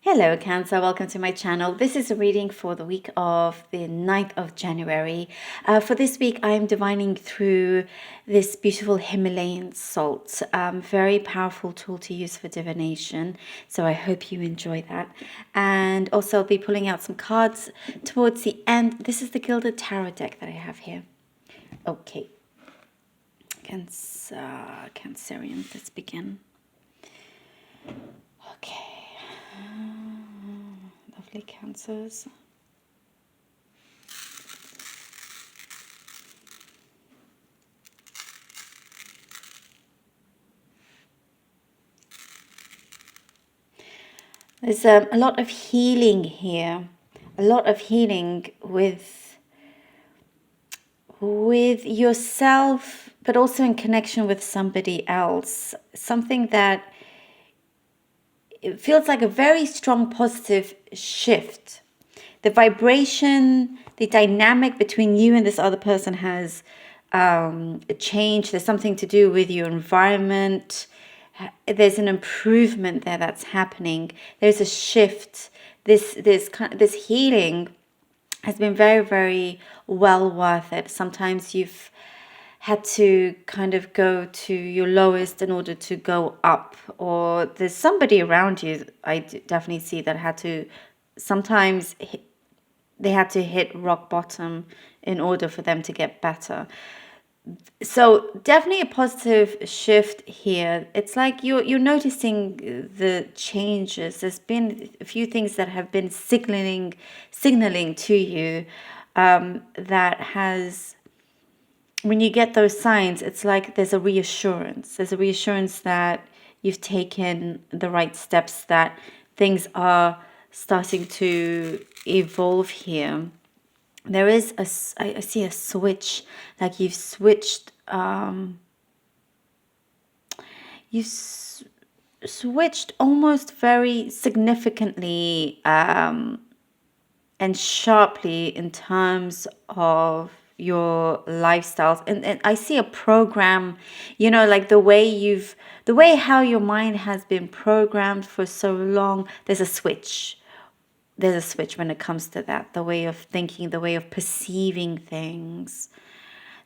Hello Cancer, welcome to my channel. This is a reading for the week of the 9th of January. For this week, I'm divining through this beautiful Himalayan salt. Very powerful tool to use for divination. So I hope you enjoy that. And also I'll be pulling out some cards towards the end. This is the Gilded Tarot deck that I have here. Okay. Cancerian, let's begin. Okay. Lovely Cancers. There's a lot of healing here, a lot of healing with yourself, but also in connection with somebody else. Something that it feels like a very strong positive shift. The vibration, the dynamic between you and this other person has changed. There's something to do with your environment. There's an improvement there that's happening. There's a shift. This healing has been very, very well worth it. Sometimes you've had to kind of go to your lowest in order to go up, or there's somebody around you, I definitely see, that had to sometimes they had to hit rock bottom in order for them to get better. So definitely a positive shift here. It's like you're noticing the changes. There's been a few things that have been signaling to you, that has, when you get those signs, it's like there's a reassurance. There's a reassurance that you've taken the right steps, that things are starting to evolve here. There is I see a switch, like you've switched, switched almost very significantly, and sharply in terms of your lifestyles, and I see a program, like the way how your mind has been programmed for so long. There's a switch when it comes to that, the way of thinking, the way of perceiving things.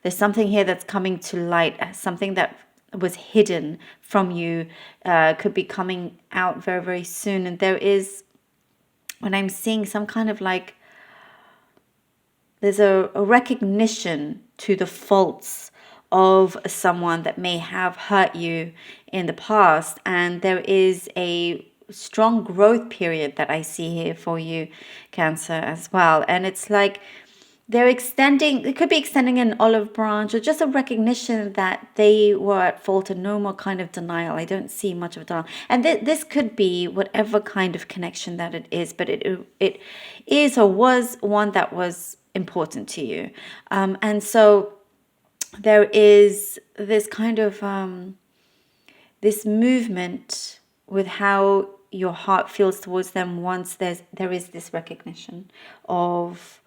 There's something here that's coming to light, something that was hidden from you, could be coming out very, very soon. And there is, when I'm seeing some kind of like, there's a recognition to the faults of someone that may have hurt you in the past. And there is a strong growth period that I see here for you, Cancer, as well. And it's like it could be extending an olive branch, or just a recognition that they were at fault, and no more kind of denial. I don't see much of denial. And this could be whatever kind of connection that it is, but it is or was one that was important to you. And so there is this kind of this movement with how your heart feels towards them once there is this recognition of,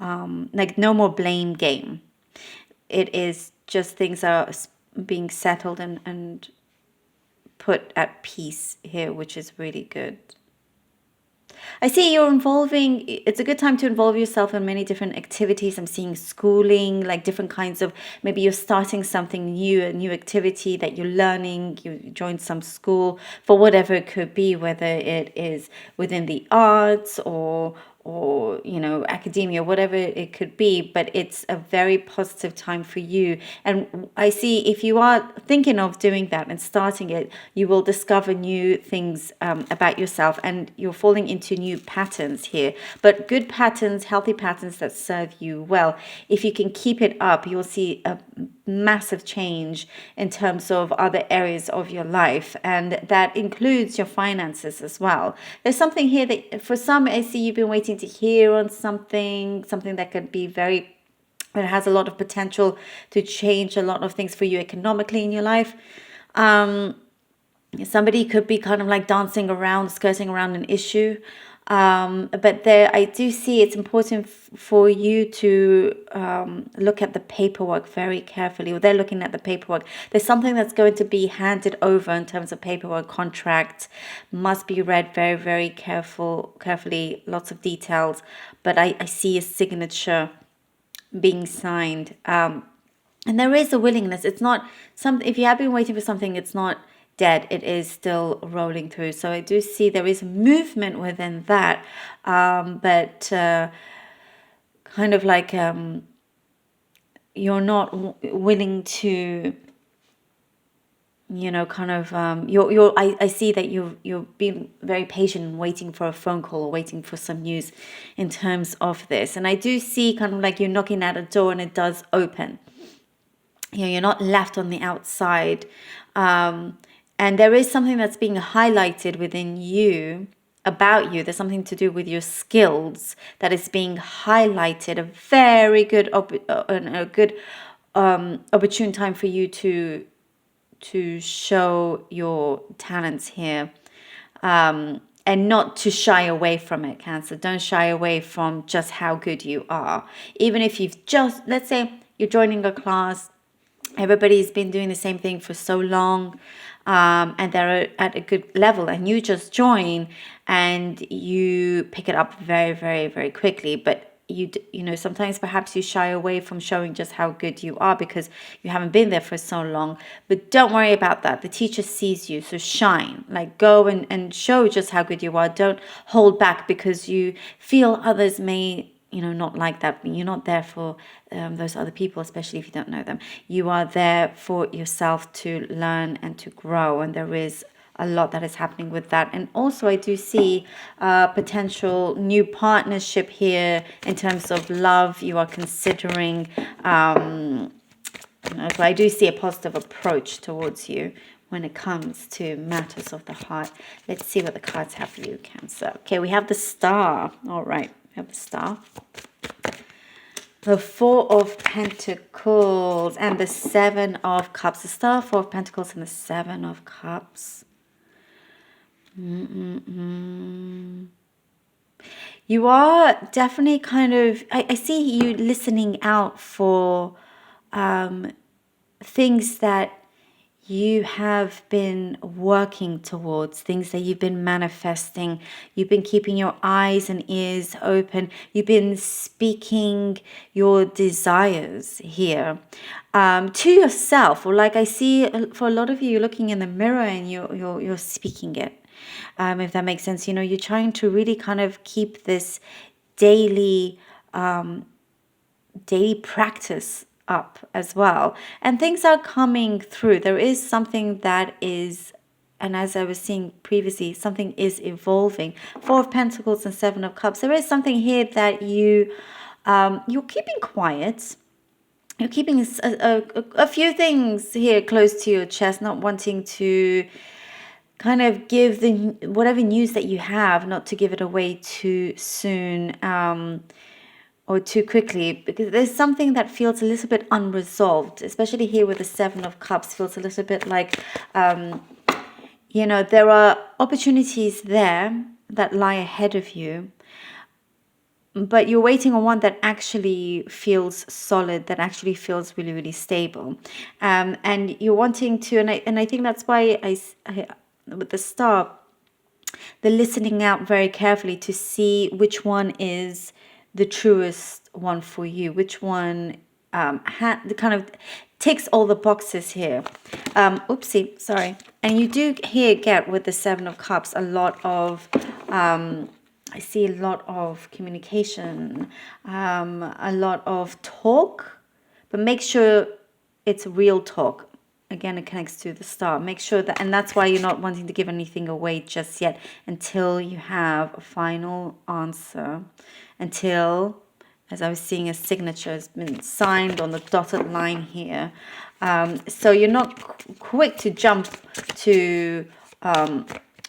like, no more blame game. It is just things are being settled and put at peace here, which is really good. I see it's a good time to involve yourself in many different activities. I'm seeing schooling, like different kinds of, maybe you're starting something new, a new activity that you're learning, you joined some school, for whatever it could be, whether it is within the arts or academia, whatever it could be. But it's a very positive time for you. And I see, if you are thinking of doing that and starting it, you will discover new things about yourself, and you're falling into new patterns here, but good patterns, healthy patterns that serve you well. If you can keep it up, you'll see a massive change in terms of other areas of your life, and that includes your finances as well. There's something here that for some, I see you've been waiting to hear on something that could be it has a lot of potential to change a lot of things for you economically in your life. Somebody could be kind of like skirting around an issue. But there, I do see it's important for you to look at the paperwork very carefully. Or they're looking at the paperwork. There's something that's going to be handed over in terms of paperwork. Contract must be read very, very carefully. Lots of details. But I see a signature being signed. And there is a willingness. It's not something, if you have been waiting for something, it's not dead. It is still rolling through. So I do see there is movement within that. But kind of like you're not willing to, kind of I see that you've been very patient and waiting for a phone call or waiting for some news in terms of this. And I do see kind of like you're knocking at a door and it does open. You're not left on the outside. And there is something that's being highlighted within you, about you. There's something to do with your skills that is being highlighted. A very good, opportune time for you to show your talents here. And not to shy away from it, Cancer. Don't shy away from just how good you are. Even if you've just, let's say you're joining a class, everybody's been doing the same thing for so long, and they're at a good level, and you just join and you pick it up very, very, very quickly. But sometimes perhaps you shy away from showing just how good you are because you haven't been there for so long. But don't worry about that. The teacher sees you, so shine. Like, go and show just how good you are. Don't hold back because you feel others may not like that. You're not there for those other people, especially if you don't know them. You are there for yourself to learn and to grow, and there is a lot that is happening with that. And also I do see potential new partnership here in terms of love. You are considering, so I do see a positive approach towards you when it comes to matters of the heart. Let's see what the cards have for you, Cancer. Okay, we have the Star. All right. We have the Star, the Four of Pentacles, and the Seven of Cups. The Star, Four of Pentacles, and the Seven of Cups. You are definitely kind of, I see you listening out for things that you have been working towards, things that you've been manifesting. You've been keeping your eyes and ears open. You've been speaking your desires here to yourself. Or like I see for a lot of you, you're looking in the mirror and you're speaking it. If that makes sense, you're trying to really kind of keep this daily practice up as well, and things are coming through. There is something that is, and as I was seeing previously, something is evolving. Four of Pentacles and Seven of Cups. There is something here that you're keeping quiet. You're keeping a few things here close to your chest, not wanting to kind of give whatever news that you have, not to give it away too soon. Or too quickly, because there's something that feels a little bit unresolved, especially here with the Seven of Cups. Feels a little bit like, there are opportunities there that lie ahead of you, but you're waiting on one that actually feels solid, that actually feels really, really stable. And you're wanting to, and I think that's why I with the Star, the listening out very carefully to see which one is the truest one for you, which one kind of ticks all the boxes here. Oopsie, sorry. And you do here get with the Seven of Cups a lot of, I see a lot of communication, a lot of talk, but make sure it's real talk. Again, it connects to the Star. Make sure that, and that's why you're not wanting to give anything away just yet until you have a final answer. Until, as I was seeing, a signature has been signed on the dotted line here. So you're not quick to jump to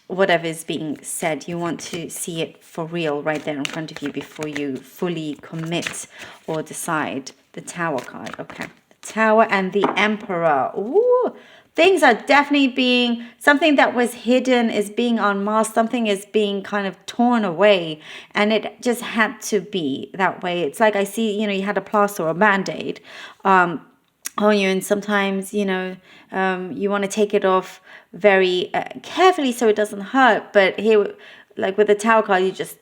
whatever is being said. You want to see it for real right there in front of you before you fully commit or decide. The Tower card, okay. Tower and the Emperor. Ooh, things are definitely being, something that was hidden is being unmasked, something is being kind of torn away, and it just had to be that way. It's like I see, you had a plaster or a band-aid on you, and sometimes, you want to take it off very carefully so it doesn't hurt, but here, like with the tarot card, you just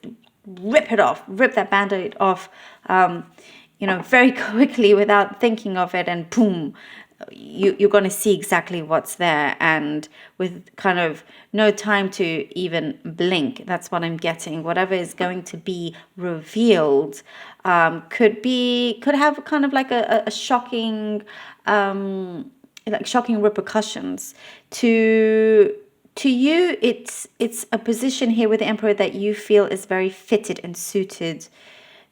rip that band-aid off, very quickly without thinking of it, and boom, you're going to see exactly what's there, and with kind of no time to even blink. That's what I'm getting. Whatever is going to be revealed could have kind of like a shocking, like shocking repercussions to you. It's a position here with the Emperor that you feel is very fitted and suited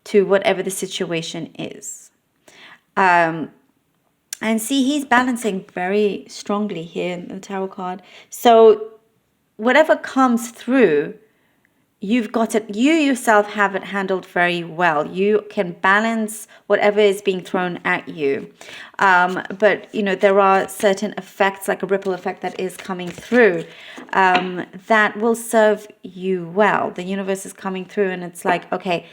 to whatever the situation is. And see, he's balancing very strongly here in the tarot card. So whatever comes through, you've got it. You yourself have it handled very well. You can balance whatever is being thrown at you. But, there are certain effects, like a ripple effect that is coming through, that will serve you well. The universe is coming through, and it's like, okay,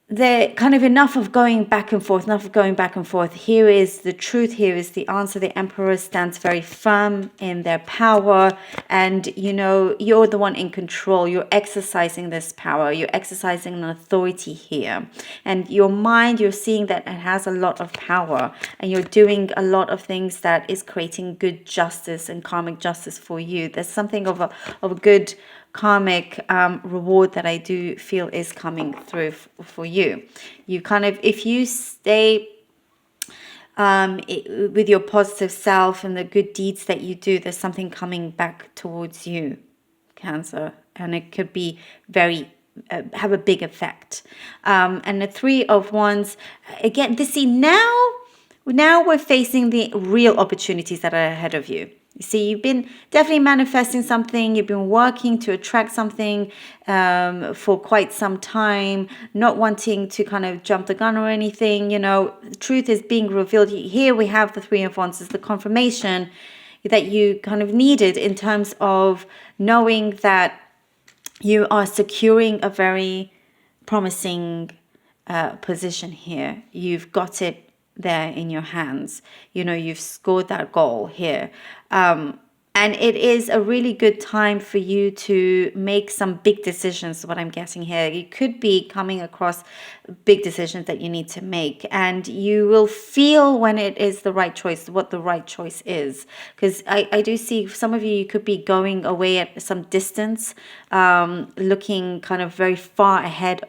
they're kind of enough of going back and forth. Here is the truth. Here is the answer. The Emperor stands very firm in their power, and you're the one in control. You're exercising this power. You're exercising an authority here, and your mind, you're seeing that it has a lot of power, and you're doing a lot of things that is creating good justice and karmic justice for you. There's something of a good karmic reward that I do feel is coming through for you. You kind of, if you stay with your positive self and the good deeds that you do, there's something coming back towards you, Cancer, and it could be very have a big effect. And the Three of Wands, again, now we're facing the real opportunities that are ahead of you. You see, you've been definitely manifesting something. You've been working to attract something for quite some time, not wanting to kind of jump the gun or anything. The truth is being revealed. Here we have the Three of Wands as the confirmation that you kind of needed in terms of knowing that you are securing a very promising position here. You've got it there in your hands. You've scored that goal here. And it is a really good time for you to make some big decisions, what I'm getting here. You could be coming across big decisions that you need to make, and you will feel when it is the right choice, what the right choice is. Because I do see some of you could be going away at some distance, looking kind of very far ahead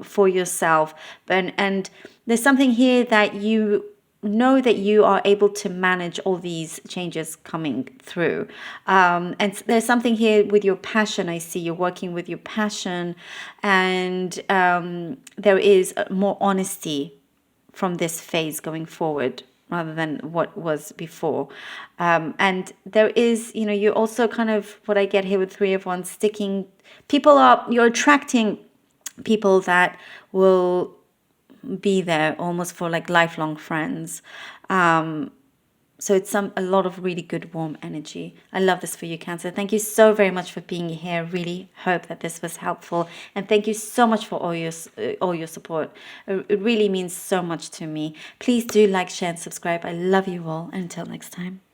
for yourself. And there's something here that you know that you are able to manage all these changes coming through. And there's something here with your passion. I see you're working with your passion, and there is more honesty from this phase going forward rather than what was before. And there is, you're also kind of, what I get here with Three of Wands, you're attracting people that will be there almost for like lifelong friends. So it's a lot of really good warm energy. I love this for you, Cancer. Thank you so very much for being here. Really hope that this was helpful, and thank you so much for all your support. It really means so much to me. Please do like, share, and subscribe. I love you all. Until next time.